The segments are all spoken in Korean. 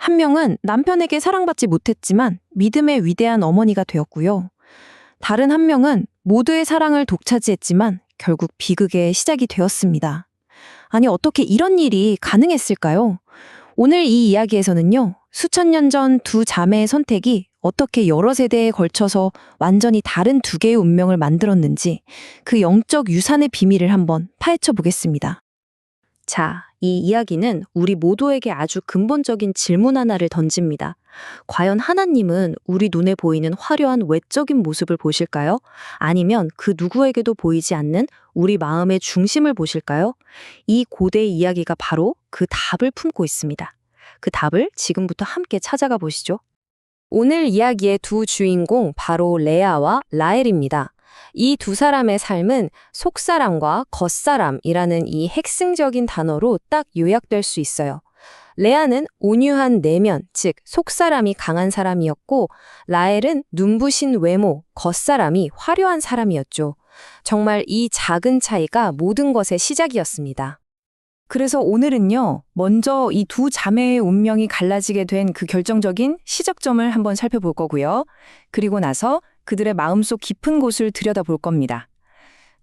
한 명은 남편에게 사랑받지 못했지만 믿음의 위대한 어머니가 되었고요. 다른 한 명은 모두의 사랑을 독차지했지만 결국 비극의 시작이 되었습니다. 아니, 어떻게 이런 일이 가능했을까요? 오늘 이 이야기에서는요, 수천 년 전 두 자매의 선택이 어떻게 여러 세대에 걸쳐서 완전히 다른 두 개의 운명을 만들었는지 그 영적 유산의 비밀을 한번 파헤쳐 보겠습니다. 자, 이 이야기는 우리 모두에게 아주 근본적인 질문 하나를 던집니다. 과연 하나님은 우리 눈에 보이는 화려한 외적인 모습을 보실까요? 아니면 그 누구에게도 보이지 않는 우리 마음의 중심을 보실까요? 이 고대의 이야기가 바로 그 답을 품고 있습니다. 그 답을 지금부터 함께 찾아가 보시죠. 오늘 이야기의 두 주인공 바로 레아와 라헬입니다. 이 두 사람의 삶은 속사람과 겉사람이라는 이 핵심적인 단어로 딱 요약될 수 있어요. 레아는 온유한 내면, 즉 속사람이 강한 사람이었고, 라헬은 눈부신 외모, 겉사람이 화려한 사람이었죠. 정말 이 작은 차이가 모든 것의 시작이었습니다. 그래서 오늘은요, 먼저 이 두 자매의 운명이 갈라지게 된 그 결정적인 시작점을 한번 살펴볼 거고요. 그리고 나서 그들의 마음속 깊은 곳을 들여다볼 겁니다.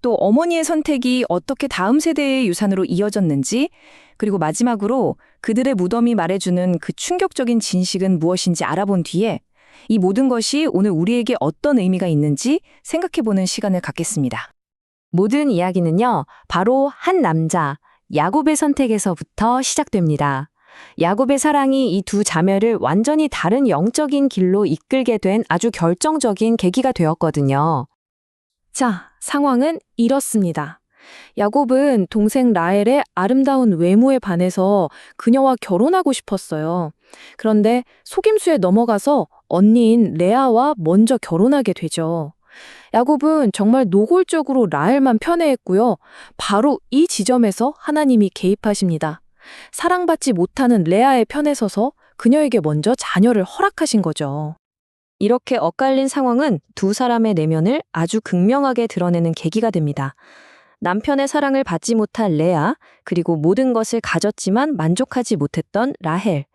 또 어머니의 선택이 어떻게 다음 세대의 유산으로 이어졌는지, 그리고 마지막으로 그들의 무덤이 말해주는 그 충격적인 진실은 무엇인지 알아본 뒤에 이 모든 것이 오늘 우리에게 어떤 의미가 있는지 생각해보는 시간을 갖겠습니다. 모든 이야기는요, 바로 한 남자, 야곱의 선택에서부터 시작됩니다. 야곱의 사랑이 이 두 자매를 완전히 다른 영적인 길로 이끌게 된 아주 결정적인 계기가 되었거든요. 자, 상황은 이렇습니다. 야곱은 동생 라헬의 아름다운 외모에 반해서 그녀와 결혼하고 싶었어요. 그런데 속임수에 넘어가서 언니인 레아와 먼저 결혼하게 되죠. 야곱은 정말 노골적으로 라헬만 편애했고요. 바로 이 지점에서 하나님이 개입하십니다. 사랑받지 못하는 레아의 편에 서서 그녀에게 먼저 자녀를 허락하신 거죠. 이렇게 엇갈린 상황은 두 사람의 내면을 아주 극명하게 드러내는 계기가 됩니다. 남편의 사랑을 받지 못한 레아, 그리고 모든 것을 가졌지만 만족하지 못했던 라헬.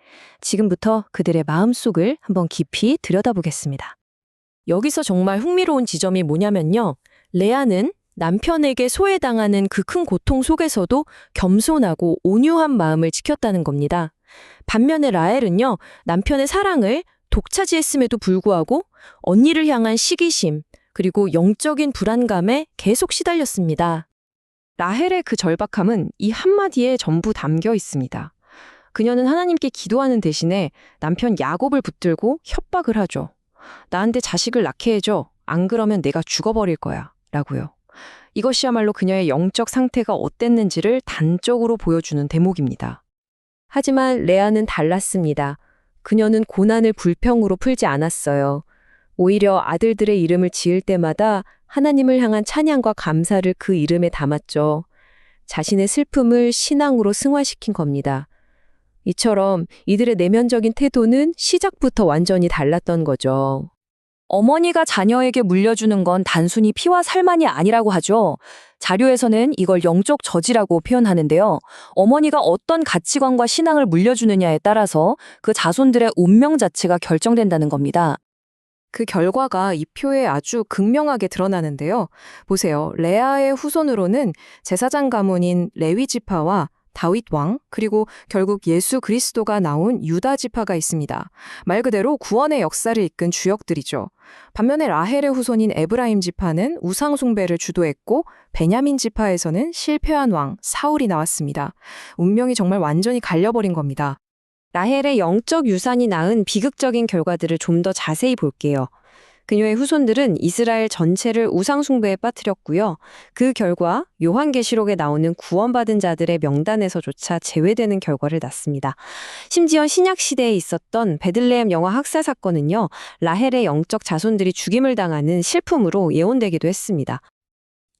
지금부터 그들의 마음속을 한번 깊이 들여다보겠습니다. 여기서 정말 흥미로운 지점이 뭐냐면요. 레아는 남편에게 소외당하는 그 큰 고통 속에서도 겸손하고 온유한 마음을 지켰다는 겁니다. 반면에 라헬은요, 남편의 사랑을 독차지했음에도 불구하고 언니를 향한 시기심, 그리고 영적인 불안감에 계속 시달렸습니다. 라헬의 그 절박함은 이 한마디에 전부 담겨 있습니다. 그녀는 하나님께 기도하는 대신에 남편 야곱을 붙들고 협박을 하죠. 나한테 자식을 낳게 해줘. 안 그러면 내가 죽어버릴 거야. 라고요. 이것이야말로 그녀의 영적 상태가 어땠는지를 단적으로 보여주는 대목입니다. 하지만 레아는 달랐습니다. 그녀는 고난을 불평으로 풀지 않았어요. 오히려 아들들의 이름을 지을 때마다 하나님을 향한 찬양과 감사를 그 이름에 담았죠. 자신의 슬픔을 신앙으로 승화시킨 겁니다. 이처럼 이들의 내면적인 태도는 시작부터 완전히 달랐던 거죠. 어머니가 자녀에게 물려주는 건 단순히 피와 살만이 아니라고 하죠. 자료에서는 이걸 영적 저지라고 표현하는데요. 어머니가 어떤 가치관과 신앙을 물려주느냐에 따라서 그 자손들의 운명 자체가 결정된다는 겁니다. 그 결과가 이 표에 아주 극명하게 드러나는데요. 보세요. 레아의 후손으로는 제사장 가문인 레위 지파와 다윗 왕, 그리고 결국 예수 그리스도가 나온 유다 지파가 있습니다. 말 그대로 구원의 역사를 이끈 주역들이죠. 반면에 라헬의 후손인 에브라임 지파는 우상 숭배를 주도했고, 베냐민 지파에서는 실패한 왕 사울이 나왔습니다. 운명이 정말 완전히 갈려버린 겁니다. 라헬의 영적 유산이 낳은 비극적인 결과들을 좀 더 자세히 볼게요. 그녀의 후손들은 이스라엘 전체를 우상 숭배에 빠뜨렸고요. 그 결과 요한계시록에 나오는 구원받은 자들의 명단에서조차 제외되는 결과를 낳습니다. 심지어 신약 시대에 있었던 베들레헴 영화 학살 사건은요, 라헬의 영적 자손들이 죽임을 당하는 실품으로 예언되기도 했습니다.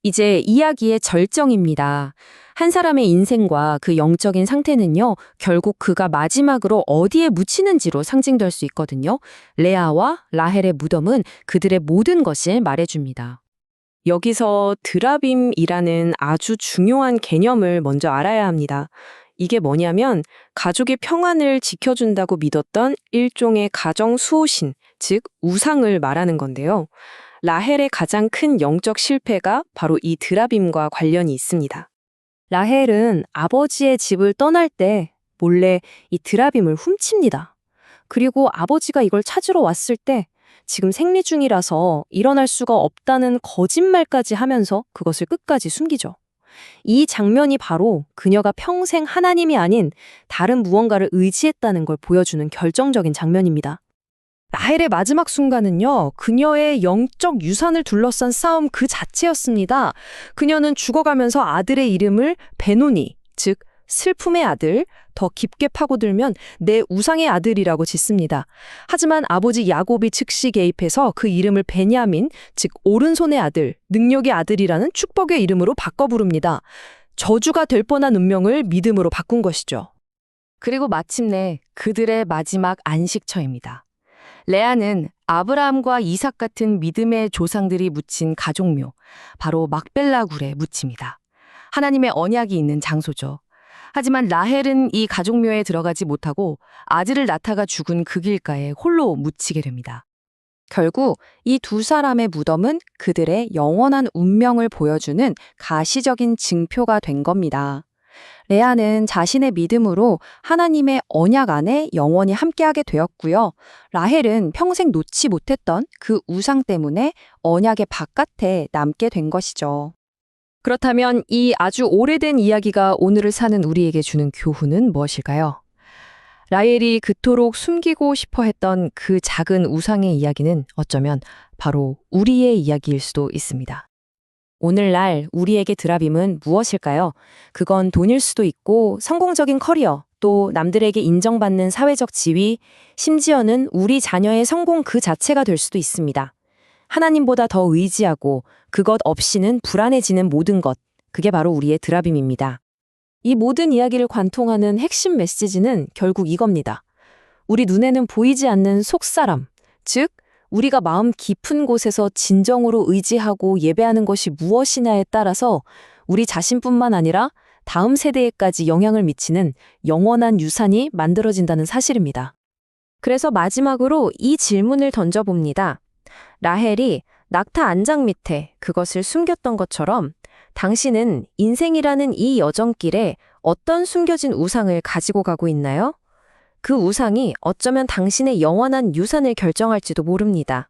이제 이야기의 절정입니다. 한 사람의 인생과 그 영적인 상태는요, 결국 그가 마지막으로 어디에 묻히는지로 상징될 수 있거든요. 레아와 라헬의 무덤은 그들의 모든 것을 말해줍니다. 여기서 드라빔이라는 아주 중요한 개념을 먼저 알아야 합니다. 이게 뭐냐면 가족의 평안을 지켜준다고 믿었던 일종의 가정 수호신, 즉 우상을 말하는 건데요. 라헬의 가장 큰 영적 실패가 바로 이 드라빔과 관련이 있습니다. 라헬은 아버지의 집을 떠날 때 몰래 이 드라빔을 훔칩니다. 그리고 아버지가 이걸 찾으러 왔을 때 지금 생리 중이라서 일어날 수가 없다는 거짓말까지 하면서 그것을 끝까지 숨기죠. 이 장면이 바로 그녀가 평생 하나님이 아닌 다른 무언가를 의지했다는 걸 보여주는 결정적인 장면입니다. 라헬의 마지막 순간은요, 그녀의 영적 유산을 둘러싼 싸움 그 자체였습니다. 그녀는 죽어가면서 아들의 이름을 베노니, 즉 슬픔의 아들, 더 깊게 파고들면 내 우상의 아들이라고 짓습니다. 하지만 아버지 야곱이 즉시 개입해서 그 이름을 베냐민, 즉 오른손의 아들, 능력의 아들이라는 축복의 이름으로 바꿔 부릅니다. 저주가 될 뻔한 운명을 믿음으로 바꾼 것이죠. 그리고 마침내 그들의 마지막 안식처입니다. 레아는 아브라함과 이삭 같은 믿음의 조상들이 묻힌 가족묘, 바로 막벨라 굴에 묻힙니다. 하나님의 언약이 있는 장소죠. 하지만 라헬은 이 가족묘에 들어가지 못하고 아들을 낳다가 죽은 그 길가에 홀로 묻히게 됩니다. 결국 이 두 사람의 무덤은 그들의 영원한 운명을 보여주는 가시적인 증표가 된 겁니다. 레아는 자신의 믿음으로 하나님의 언약 안에 영원히 함께하게 되었고요. 라헬은 평생 놓지 못했던 그 우상 때문에 언약의 바깥에 남게 된 것이죠. 그렇다면 이 아주 오래된 이야기가 오늘을 사는 우리에게 주는 교훈은 무엇일까요? 라헬이 그토록 숨기고 싶어 했던 그 작은 우상의 이야기는 어쩌면 바로 우리의 이야기일 수도 있습니다. 오늘날 우리에게 드라빔은 무엇일까요? 그건 돈일 수도 있고 성공적인 커리어, 또 남들에게 인정받는 사회적 지위, 심지어는 우리 자녀의 성공 그 자체가 될 수도 있습니다. 하나님보다 더 의지하고 그것 없이는 불안해지는 모든 것, 그게 바로 우리의 드라빔입니다. 이 모든 이야기를 관통하는 핵심 메시지는 결국 이겁니다. 우리 눈에는 보이지 않는 속사람, 즉 우리가 마음 깊은 곳에서 진정으로 의지하고 예배하는 것이 무엇이냐에 따라서 우리 자신뿐만 아니라 다음 세대에까지 영향을 미치는 영원한 유산이 만들어진다는 사실입니다. 그래서 마지막으로 이 질문을 던져봅니다. 라헬이 낙타 안장 밑에 그것을 숨겼던 것처럼 당신은 인생이라는 이 여정길에 어떤 숨겨진 우상을 가지고 가고 있나요? 그 우상이 어쩌면 당신의 영원한 유산을 결정할지도 모릅니다.